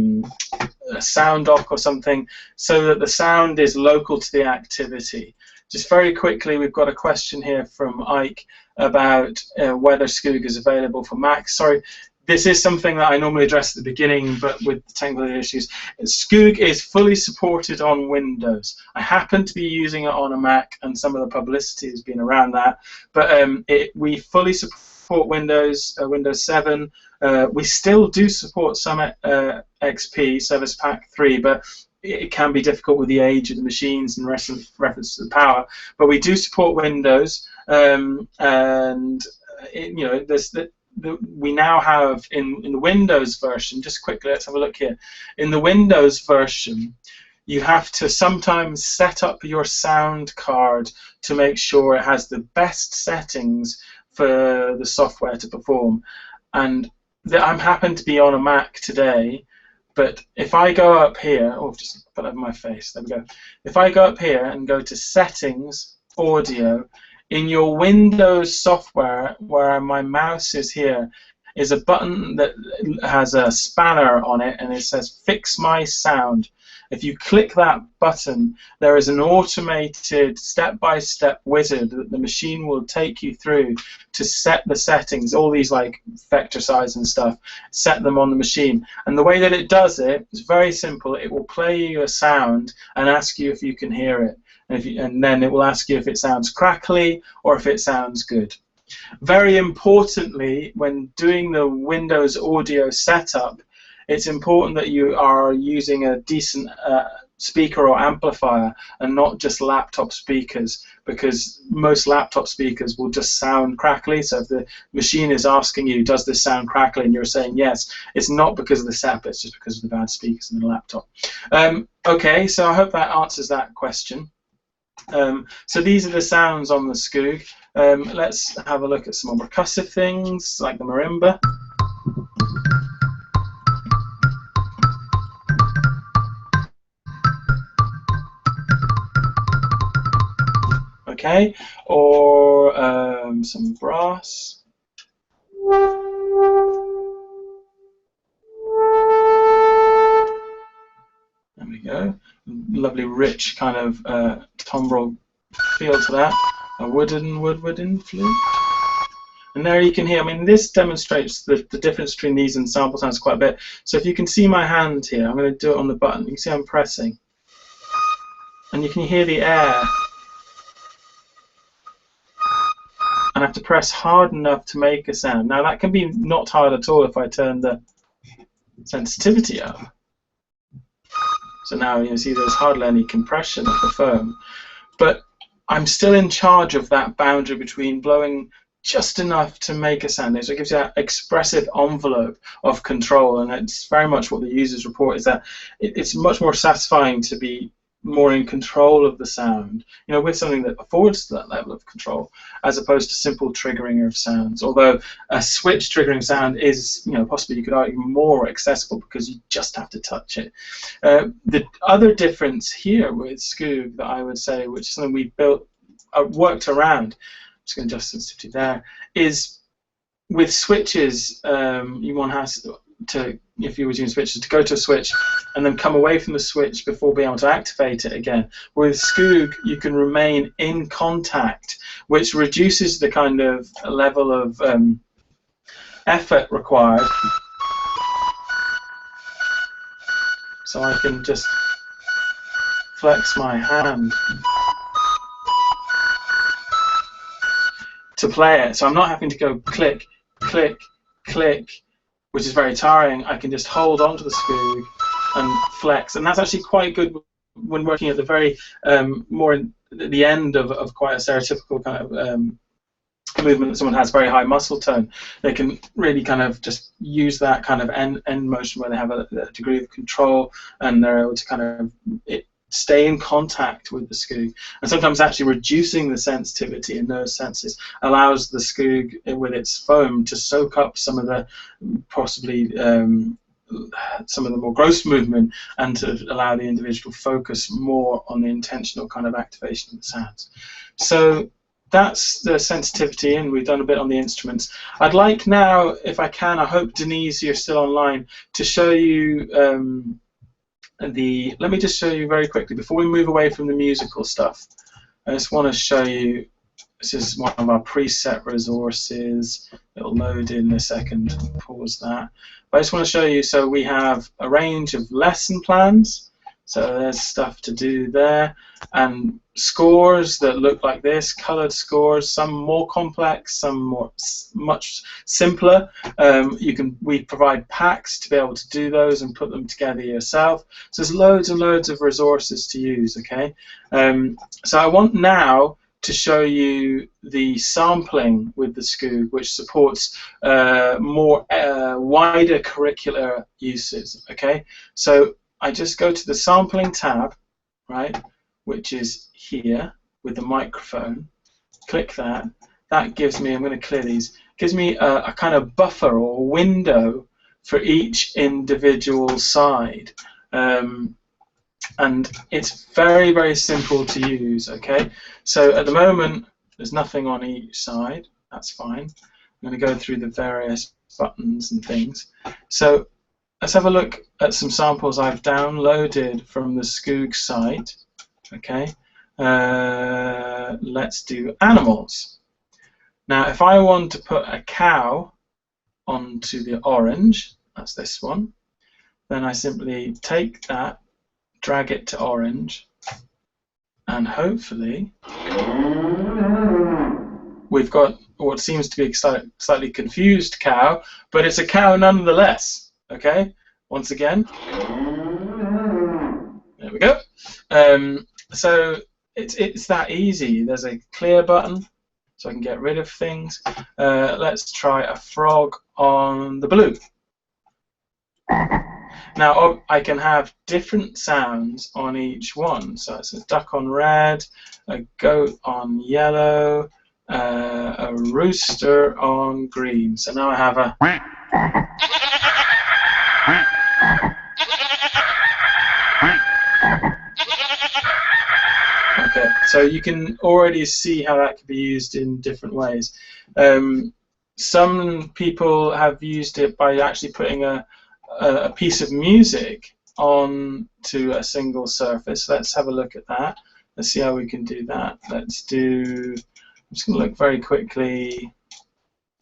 sound dock or something, so that the sound is local to the activity. Just very quickly, we've got a question here from Ike about whether Skoog is available for Mac. Sorry, this is something that I normally address at the beginning, but with the technical issues. Skoog is fully supported on Windows. I happen to be using it on a Mac, and some of the publicity has been around that, but we fully support Windows, Windows 7. We still do support some XP, Service Pack 3, but it can be difficult with the age of the machines and reference to the power. But we do support Windows, and we now have in the Windows version. Just quickly, let's have a look here. In the Windows version, you have to sometimes set up your sound card to make sure it has the best settings for the software to perform. And I'm happen to be on a Mac today, but if I go up here, just put it over my face, there we go. If I go up here and go to Settings, Audio, in your Windows software, where my mouse is here, is a button that has a spanner on it, and it says Fix My Sound. If you click that button, there is an automated step-by-step wizard that the machine will take you through to set the settings, all these like vector size and stuff, set them on the machine. And the way that it does it is very simple. It will play you a sound and ask you if you can hear it. And then it will ask you if it sounds crackly or if it sounds good. Very importantly, when doing the Windows audio setup, it's important that you are using a decent speaker or amplifier and not just laptop speakers, because most laptop speakers will just sound crackly. So if the machine is asking you, does this sound crackly, and you're saying yes, it's not because of the setup, it's just because of the bad speakers in the laptop. Okay, so I hope that answers that question. So these are the sounds on the Skoog. Let's have a look at some more percussive things like the marimba. Okay, or some brass. There we go. Lovely, rich kind of timbre feel to that. A wooden flute. And there you can hear, I mean, this demonstrates the difference between these and sample sounds quite a bit. So if you can see my hand here, I'm going to do it on the button. You can see I'm pressing. And you can hear the air. And I have to press hard enough to make a sound. Now that can be not hard at all if I turn the sensitivity up. So now you see there's hardly any compression of the foam. But I'm still in charge of that boundary between blowing just enough to make a sound. So it gives you that expressive envelope of control, and it's very much what the users report is that it's much more satisfying to be more in control of the sound, you know, with something that affords that level of control, as opposed to simple triggering of sounds. Although a switch triggering sound is, you know, possibly you could argue more accessible because you just have to touch it. The other difference here with Skoog that I would say, which is something we've built, worked around, I'm just going to adjust sensitivity there, is with switches, one has to, if you were using switches, to go to a switch and then come away from the switch before being able to activate it again. With Skoog, you can remain in contact, which reduces the kind of level of effort required. So I can just flex my hand to play it. So I'm not having to go click, click, click, which is very tiring. I can just hold onto the Skoog and flex, and that's actually quite good when working at the very more at the end of quite a stereotypical kind of movement that someone has very high muscle tone. They can really kind of just use that kind of end motion where they have a degree of control, and they're able to kind of stay in contact with the Skoog. And sometimes actually reducing the sensitivity in those senses allows the Skoog with its foam to soak up some of the possibly some of the more gross movement, and to allow the individual to focus more on the intentional kind of activation of the sounds. So that's the sensitivity, and we've done a bit on the instruments. I'd like now, if I can, I hope Denise, you're still online, to show you let me just show you very quickly, before we move away from the musical stuff, I just want to show you, this is one of our preset resources. It'll load in a second. Pause that. But I just want to show you, so we have a range of lesson plans. So there's stuff to do there, and scores that look like this, colored scores, some more complex, some much simpler. We provide packs to be able to do those and put them together yourself. So there's loads and loads of resources to use, okay? So I want now to show you the sampling with the Skoog, which supports more wider curricular uses, okay? So I just go to the sampling tab, right, which is here with the microphone. Click that. That gives me, I'm going to clear these, gives me a kind of buffer or window for each individual side. And it's very, very simple to use, okay? So at the moment, there's nothing on each side. That's fine. I'm going to go through the various buttons and things. So let's have a look at some samples I've downloaded from the Skoog site. Okay, let's do animals. Now, if I want to put a cow onto the orange, that's this one, then I simply take that, drag it to orange, and hopefully we've got what seems to be a slightly confused cow, but it's a cow nonetheless. Okay, once again, there we go. So it's that easy. There's a clear button, so I can get rid of things. Let's try a frog on the blue. Now I can have different sounds on each one. So it's a duck on red, a goat on yellow, a rooster on green. So now I have a okay, so you can already see how that can be used in different ways. Some people have used it by actually putting a piece of music onto a single surface. Let's have a look at that. Let's see how we can do that. Let's do, I'm just going to look very quickly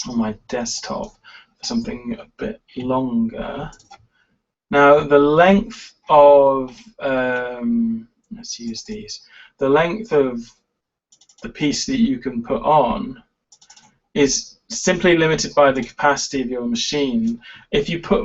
on my desktop for something a bit longer. Now the length of, let's use these, the length of the piece that you can put on is simply limited by the capacity of your machine. If you put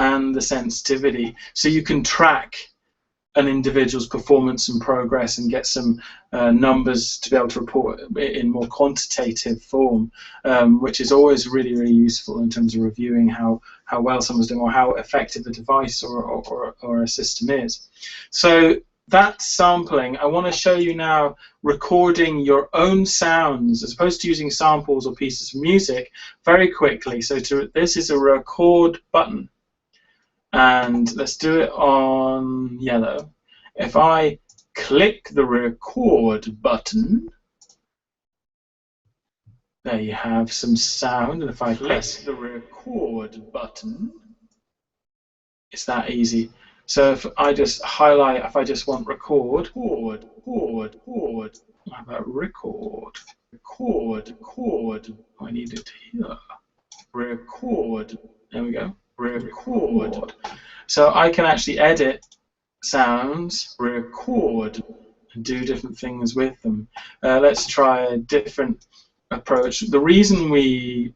and the sensitivity, so you can track an individual's performance and progress and get some numbers to be able to report in more quantitative form, which is always really, really useful in terms of reviewing how well someone's doing or how effective a device or a system is. So that's sampling. I want to show you now recording your own sounds as opposed to using samples or pieces of music very quickly. So this is a record button. And let's do it on yellow. If I click the record button, there you have some sound. And if I press the record button, it's that easy. So if I just highlight, if I just want record, how about record? I need it here. Record. There we go. Record. So I can actually edit sounds, record, and do different things with them. Let's try a different approach. The reason we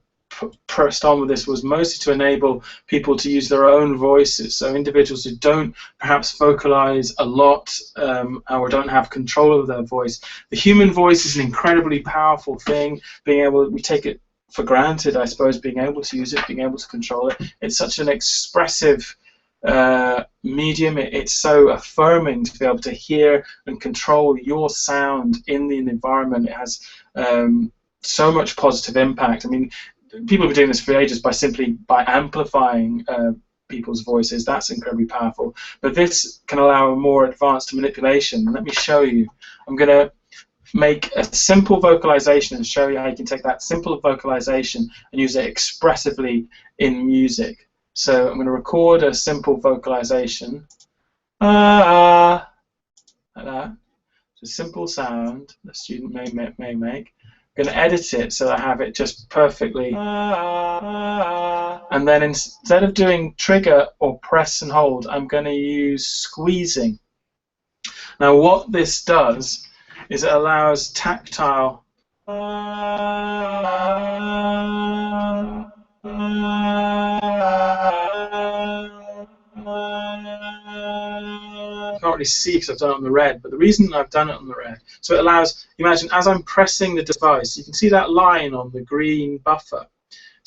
pressed on with this was mostly to enable people to use their own voices, so individuals who don't perhaps vocalize a lot or don't have control of their voice. The human voice is an incredibly powerful thing. We take it for granted, I suppose, being able to use it, being able to control it. It's such an expressive medium. It's so affirming to be able to hear and control your sound in the environment. It has so much positive impact. I mean, people have been doing this for ages by amplifying people's voices. That's incredibly powerful. But this can allow a more advanced manipulation. Let me show you. I'm going to make a simple vocalization and show you how you can take that simple vocalization and use it expressively in music. So I'm going to record a simple vocalization, like that. It's a simple sound the student may make. I'm going to edit it so I have it just perfectly. And then instead of doing trigger or press and hold, I'm going to use squeezing. Now what this does is it allows tactile you can't really see because I've done it on the red, but the reason I've done it on the red, so it allows, imagine as I'm pressing the device, you can see that line on the green buffer.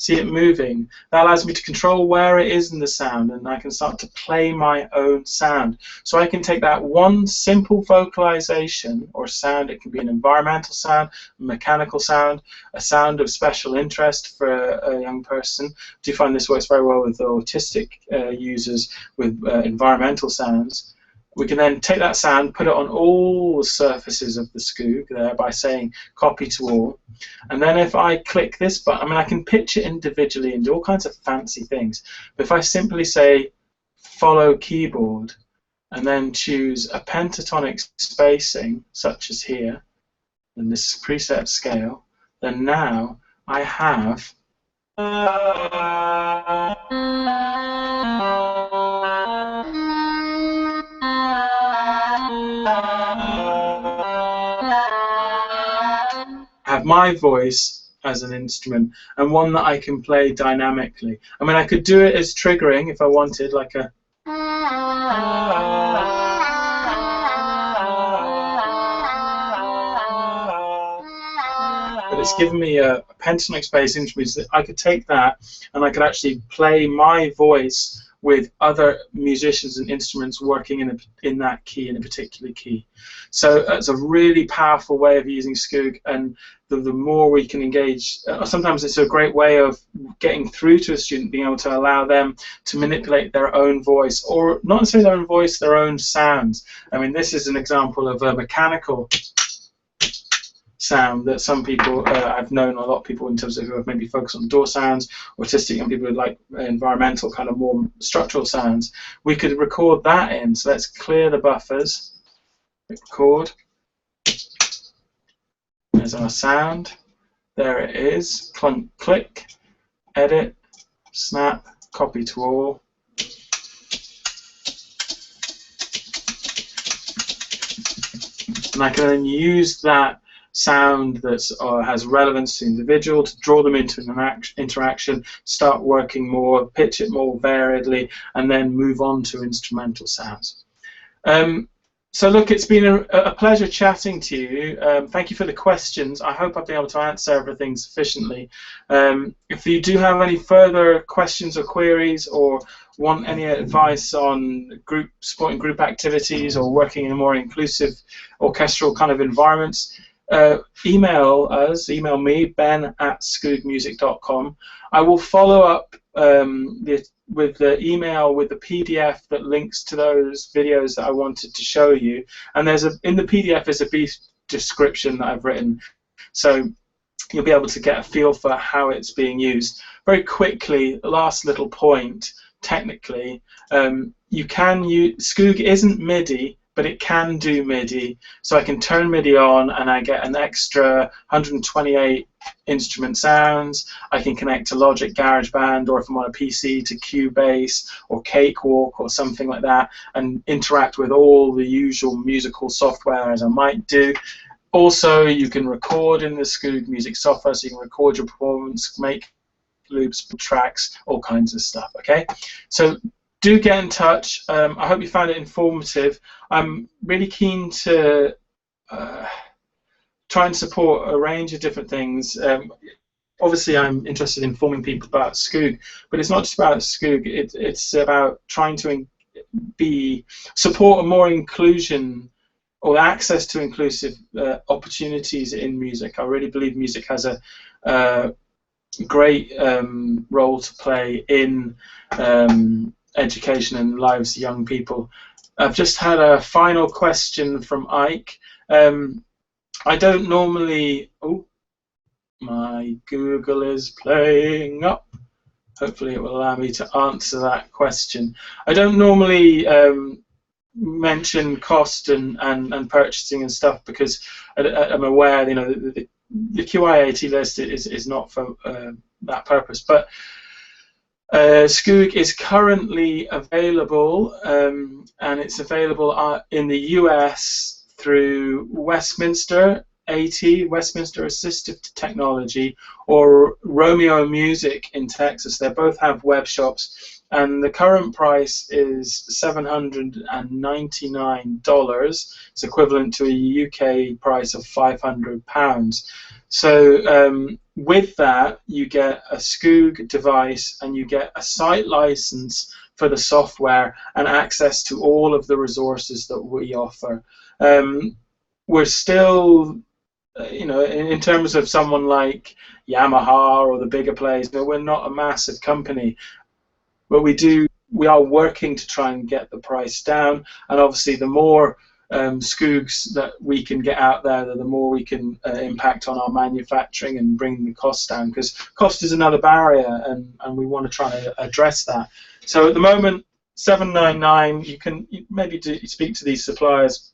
See it moving. That allows me to control where it is in the sound, and I can start to play my own sound. So I can take that one simple vocalization or sound. It can be an environmental sound, a mechanical sound, a sound of special interest for a young person. I do find this works very well with autistic users with environmental sounds. We can then take that sound, put it on all the surfaces of the Skoog there by saying copy to all. And then if I click this button, I mean, I can pitch it individually and do all kinds of fancy things. But if I simply say follow keyboard and then choose a pentatonic spacing, such as here, in this preset scale, then now I have my voice as an instrument, and one that I can play dynamically. I mean, I could do it as triggering if I wanted, like a but it's given me a pentatonic space instrument that I could take that and I could actually play my voice with other musicians and instruments working in that key, in a particular key. So it's a really powerful way of using Skoog, and the more we can engage, sometimes it's a great way of getting through to a student, being able to allow them to manipulate their own voice, or not necessarily their own voice, their own sounds. I mean, this is an example of a mechanical sound that some people, I've known a lot of people in terms of who have maybe focused on door sounds, autistic young people who like environmental kind of more structural sounds. We could record that in, so let's clear the buffers, record, there's our sound, there it is, clunk, click, edit, snap, copy to all. And I can then use that sound that has relevance to the individual, to draw them into an interaction, start working more, pitch it more variedly, and then move on to instrumental sounds. So look, it's been a pleasure chatting to you. Thank you for the questions. I hope I've been able to answer everything sufficiently. If you do have any further questions or queries, or want any advice on supporting group activities or working in a more inclusive orchestral kind of environments, email me, ben@skoogmusic.com. I will follow up with the email with the PDF that links to those videos that I wanted to show you, and in the PDF is a brief description that I've written, so you'll be able to get a feel for how it's being used. Very quickly, last little point, technically, you can use Skoog isn't MIDI, but it can do MIDI, so I can turn MIDI on and I get an extra 128 instrument sounds. I can connect to Logic GarageBand, or if I'm on a PC, to Cubase or Cakewalk or something like that, and interact with all the usual musical software as I might do. Also, you can record in the Skoog music software, so you can record your performance, make loops, tracks, all kinds of stuff. Okay, so do get in touch. I hope you found it informative. I'm really keen to try and support a range of different things. Obviously, I'm interested in informing people about Skoog, but it's not just about Skoog. It's about trying to support a more inclusion or access to inclusive opportunities in music. I really believe music has a great role to play in education and lives of young people. I've just had a final question from Ike. I don't normally... Oh, my Google is playing up. Hopefully it will allow me to answer that question. I don't normally mention cost and purchasing and stuff, because I'm aware, you know, the QIAT list is not for that purpose. But Skoog is currently available, and it's available in the US through Westminster Assistive Technology, or Romeo Music in Texas. They both have web shops, and the current price is $799. It's equivalent to a UK price of £500. So with that, you get a Skoog device, and you get a site license for the software and access to all of the resources that we offer. We're still, you know, in terms of someone like Yamaha or the bigger players, we're not a massive company, but we are working to try and get the price down, and obviously the more Skoogs that we can get out there, the more we can impact on our manufacturing and bring the costs down, because cost is another barrier, and we want to try to address that. So at the moment, $799, you can maybe speak to these suppliers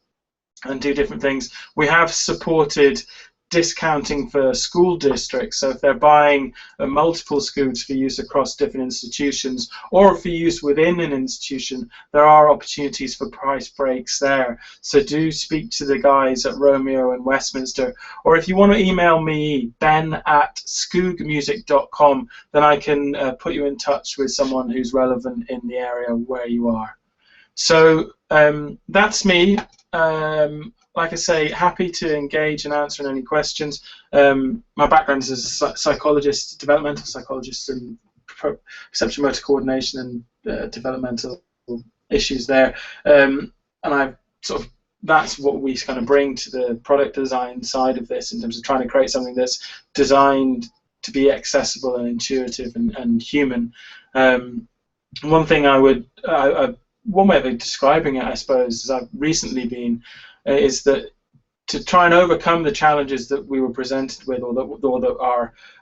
and do different things. We have supported discounting for school districts, so if they're buying multiple Skoogs for use across different institutions, or for use within an institution, there are opportunities for price breaks there. So do speak to the guys at Romeo and Westminster, or if you want to email me, ben@skoogmusic.com, then I can put you in touch with someone who's relevant in the area where you are. So that's me. Like I say, happy to engage and answer any questions. My background is as a psychologist, developmental psychologist, and perception motor coordination and developmental issues there. And I've that's what we kind of bring to the product design side of this, in terms of trying to create something that's designed to be accessible and intuitive and human. One thing one way of describing it, I suppose, as I've recently been, is that to try and overcome the challenges that we were presented with, or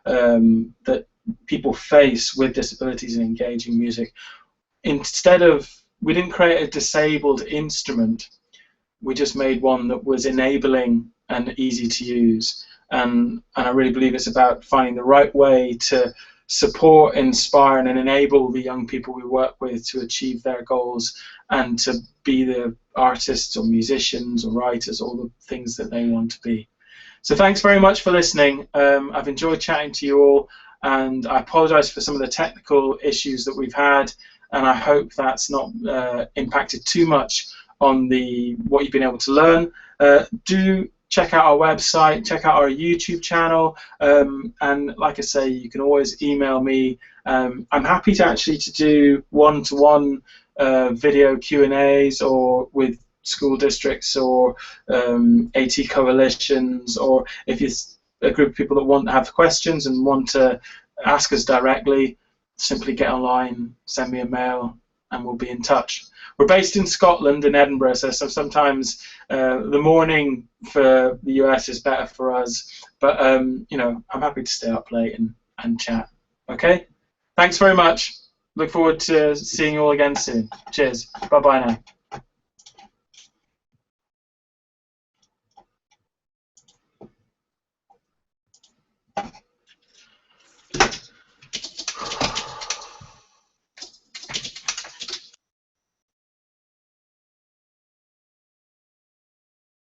that people face with disabilities in engaging music, we didn't create a disabled instrument. We just made one that was enabling and easy to use. And I really believe it's about finding the right way to support, inspire, and enable the young people we work with to achieve their goals and to be the artists or musicians or writers, all the things that they want to be. So thanks very much for listening. I've enjoyed chatting to you all, and I apologise for some of the technical issues that we've had, and I hope that's not impacted too much on what you've been able to learn. Do check out our website, check out our YouTube channel, and like I say, you can always email me. I'm happy to do one-to-one video Q&As or with school districts or AT coalitions, or if it's a group of people that want to have questions and want to ask us directly, simply get online, send me a mail, and we'll be in touch. We're based in Scotland, in Edinburgh, so sometimes the morning for the US is better for us, but you know, I'm happy to stay up late and chat. Okay? Thanks very much. Look forward to seeing you all again soon. Cheers. Bye-bye now.